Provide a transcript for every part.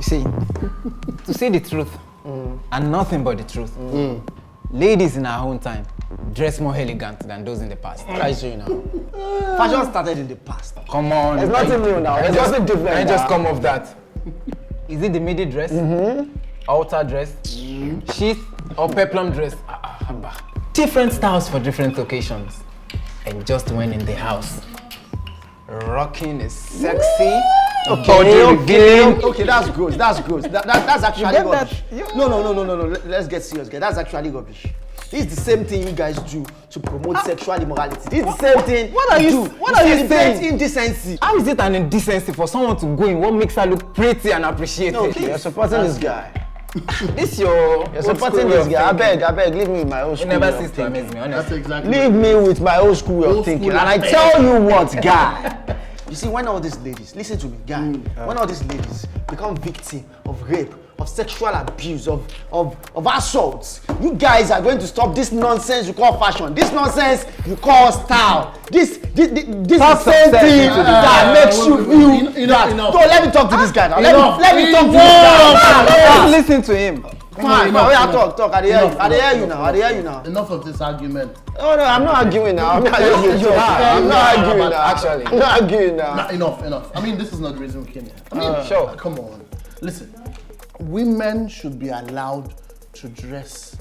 You see, to say the truth, and nothing but the truth, ladies in our own time dress more elegant than those in the past. What are you saying now? Fashion started in the past. Come on. There's nothing new now. There's nothing different. I just come off that. Is it the midi dress? Altar dress? Sheath or peplum dress? Different styles for different occasions. And just when in the house, rocking is sexy. Okay, that's good. That's good. That's actually rubbish. No. Let's get serious, guys. That's actually rubbish. This is the same thing you guys do to promote sexual immorality. This is the same thing. What are you saying? Indecency. How is it an indecency for someone to go in what makes her look pretty and appreciated? No, you're supporting this guy. You're supporting this guy. I beg, leave me with my old school. You never cease to amaze me, honestly. That's exactly. Leave me with my old school way of thinking. And I tell you what, guy. You see, when all these ladies, listen to me, guy, when all these ladies become victim of rape, of sexual abuse, of assaults, you guys are going to stop this nonsense you call fashion, this nonsense you call style, this same thing that makes you feel that. No, let me talk to this guy now. Let me talk to this guy. Listen to him. Fine, talk. I hear you now. Enough of this argument. Oh no, I'm not arguing now. I'm not arguing now. Enough. I mean, this is not the reason we came here. I mean, sure. Come on. Listen, women should be allowed to dress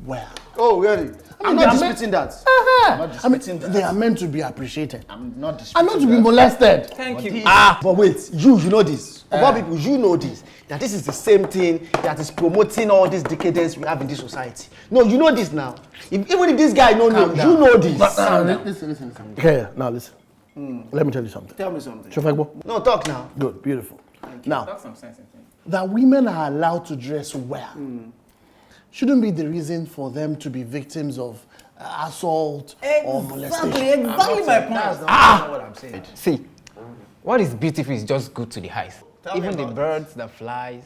well. Oh, really? I'm not disputing that. I mean, they are meant to be appreciated. I'm not disputing And not to be molested. Thank you. But wait, you know this. Of all people, you know this. That this is the same thing that is promoting all this decadence we have in this society. No, you know this now. Even if this guy don't know, you know this. Listen. Okay, now listen. Let me tell you something. Tell me something. Shofagbo? No, talk now. Good, beautiful. Now, Talk some sense into it. that women are allowed to dress well shouldn't be the reason for them to be victims of assault or molestation. Exactly my point. That's not what I'm saying. See, what is beautiful is just good to the eyes. Even the birds, the flies,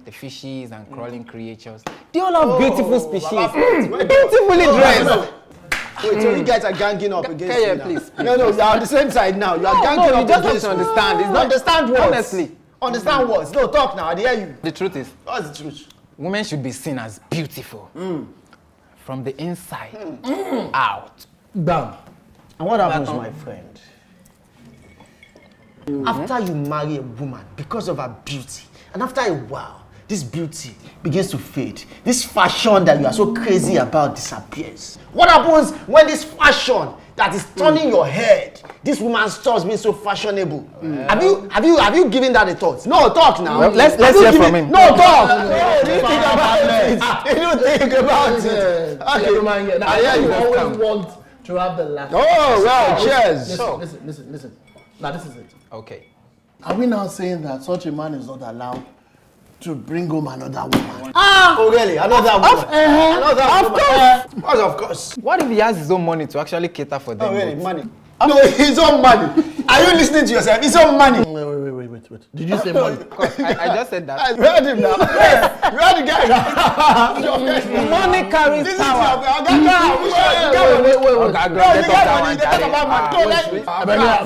the fishes and crawling creatures, they all have beautiful species. Beautifully dressed. Wait, so you guys are ganging up against me now. Please. No, you are on the same side now. You are ganging up you just against have me. to understand. It's not Understand what? honestly. Understand what? No, talk now. I hear you. The truth is, What's the truth? women should be seen as beautiful from the inside out. Bam. And what happens, my friend? After you marry a woman because of her beauty, and after a while, this beauty begins to fade. This fashion that you are so crazy about disappears. What happens when this fashion that is turning your head, this woman stops being so fashionable? Have you given that a thought? No, talk now. Well, let's hear from him. No, talk. No, you think about it. You think about it. Okay. Now, I hear you. you always want to have the last. Oh, well, cheers. Listen. Now, this is it. Okay. Are we now saying that such a man is not allowed to bring home another woman? Oh, really? Another woman? Another woman? Of course. What if he has his own money to actually cater for them? Oh, really? both? Money? No, his own money. Are you listening to yourself? His own money. Wait. Did you say money? I just said that. You heard him now. Yes, you heard the guy now. Money carries This is power.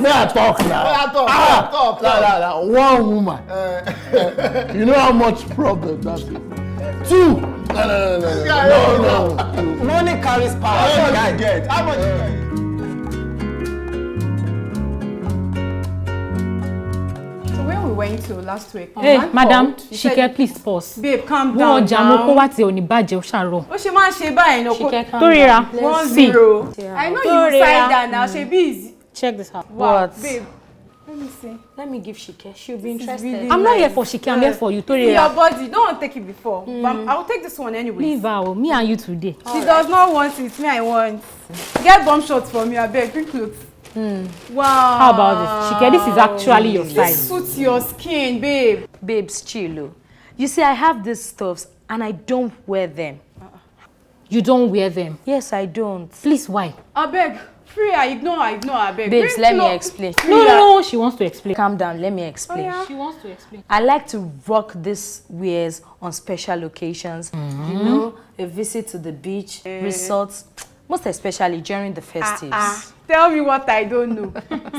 May I talk now? Talk. One woman. You know how much problem that is? Two. No. Money carries power. How much you get? How much you get? We went to last week. Hey, Man madam, called. He Shike, said, please pause. Babe, calm Wọ́n down ọjà mo kó now. wá tí ò ní bàjẹ́ ó ṣàrọ̀. Ó ṣe máa ń ṣe báyìí náà. Shike, calm down. 1-0. I know you side that now. She busy. Check this out. Wow, What? babe. Let me see. Let me give Shike. She'll be This is interested. really I'm not here nice. for Shike. I'm here for you. See your body. Don't want to take it before. But I'll take this one anyway. Leave her. Me and you today. She does not want it. Me, I want. Get bomb shots for me. I beg. Quick clothes. Wow. How about this? Shike, this is actually your size. This suits your skin, babe. Babes, chill. You see, I have these stuffs and I don't wear them. You don't wear them. Yes, I don't. Please, why? I beg. Free her. Ignore her. I beg. Babes, Bring let me clothes. explain. No. She wants to explain. Calm down, let me explain. Oh, yeah. She wants to explain. I like to rock these wears on special occasions. You know, a visit to the beach, resorts. most especially during the festives. Tell me what I don't know.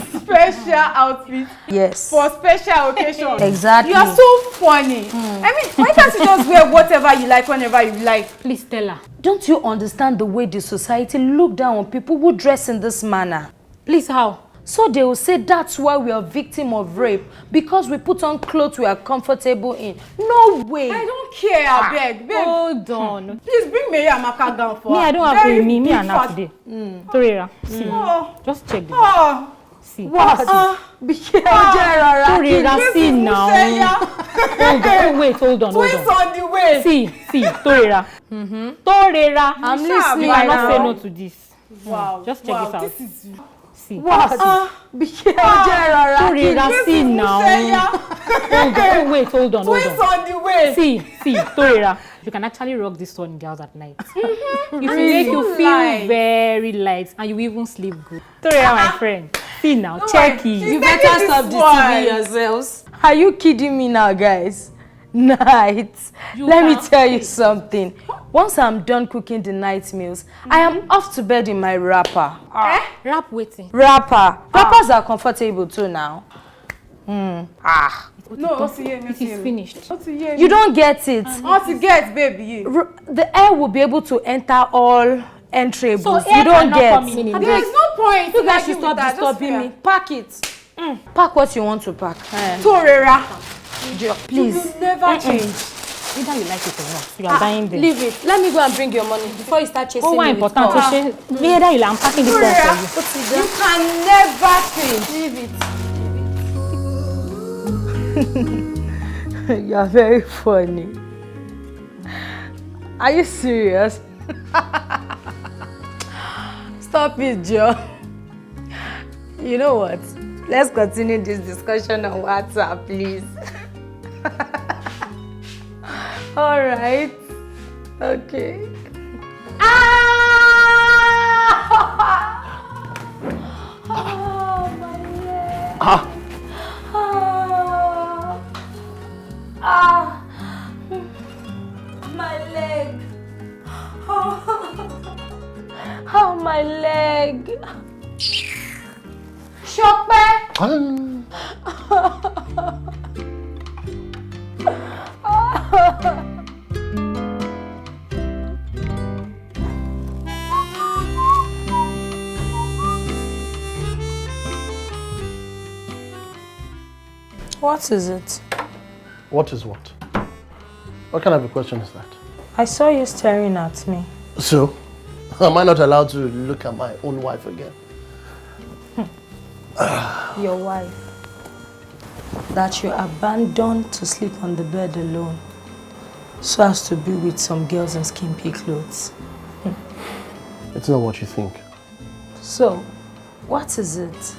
Special outfit Yes. for special occasions. Exactly. You are so funny. I mean, why can't you just wear whatever you like whenever you like? Please tell her. Don't you understand the way the society look down on people who dress in this manner? Please, how? So they will say that's why we are victim of rape, because we put on clothes we are comfortable in. No way. I don't care, I beg. Babe, Hold on. please bring Mary Amaka down for Me, her. I don't have Very to. Me big and her fat- today. Torera, see. Oh, Just check this. oh, See. What? Be careful, Torera. Torera, see now. Hold on. Hold on. twins on the way. See, Torera. Torera. I'm Sure, listening You cannot say now. no to this. Wow, Just check this out. This is See. What? Be careful, Torera. Torera, see now. Hold on. twins on the way. See, Torera. You can actually rock this one in the house at night. It will make you feel light. very light and you will even sleep good. Torera, my friend. See now, check it. You Taking better this stop one. deceiving yourselves. Are you kidding me now, guys? Night. You Let me can- tell you something. Once I'm done cooking the night meals, I am off to bed in my wrapper. Rap waiting. Wrappers are comfortable too now. No, It is finished. You don't get it. What you get, baby? The air will be able to enter all entrables. So You air don't cannot get. come in in There is no point. You guys in should arguing stop with her, just disturbing fair. me. Pack it. Pack what you want to pack. Torera, Please. you never change. Either you like it or not. You are buying them. Leave it. Let me go and bring your money before you start chasing Oh, why me with important? calls. So she, whether you, I'm packing this one Torera, for you. you can never change. Leave it. You are very funny. Are you serious? Stop it, Joe. You know what? Let's continue this discussion on WhatsApp, please. All right. Okay. Oh, my leg. My leg. Oh, my leg. Shope. What is it? What is what? What kind of a question is that? I saw you staring at me. So, am I not allowed to look at my own wife again? Your wife. That you abandoned to sleep on the bed alone, so as to be with some girls in skimpy clothes. It's not what you think. So, what is it?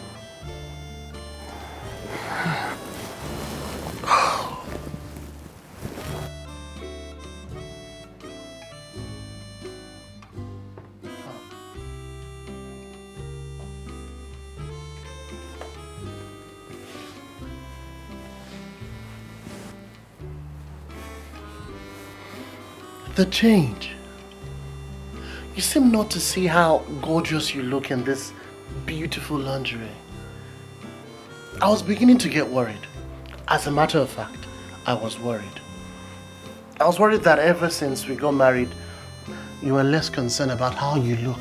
The change. You seem not to see how gorgeous you look in this beautiful lingerie. I was beginning to get worried. As a matter of fact, I was worried. I was worried that ever since we got married, you were less concerned about how you look.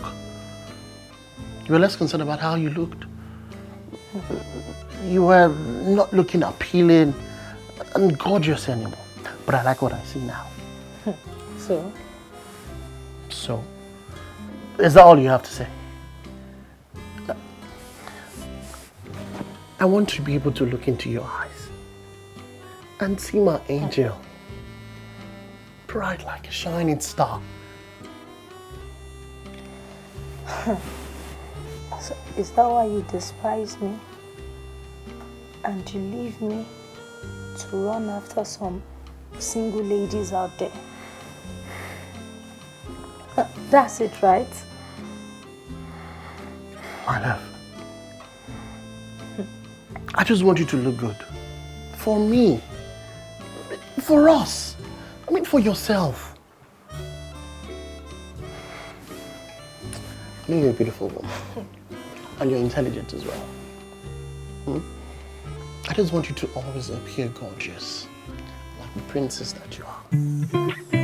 You were less concerned about how you looked. You were not looking appealing and gorgeous anymore. But I like what I see now. So, is that all you have to say? I want to be able to look into your eyes and see my angel, bright like a shining star. So, is that why you despise me? And you leave me to run after some single ladies out there? That's it, right? My love, I just want you to look good. For me. For us. I mean, for yourself. know you're a beautiful woman. And you're intelligent as well. I just want you to always appear gorgeous, like the princess that you are.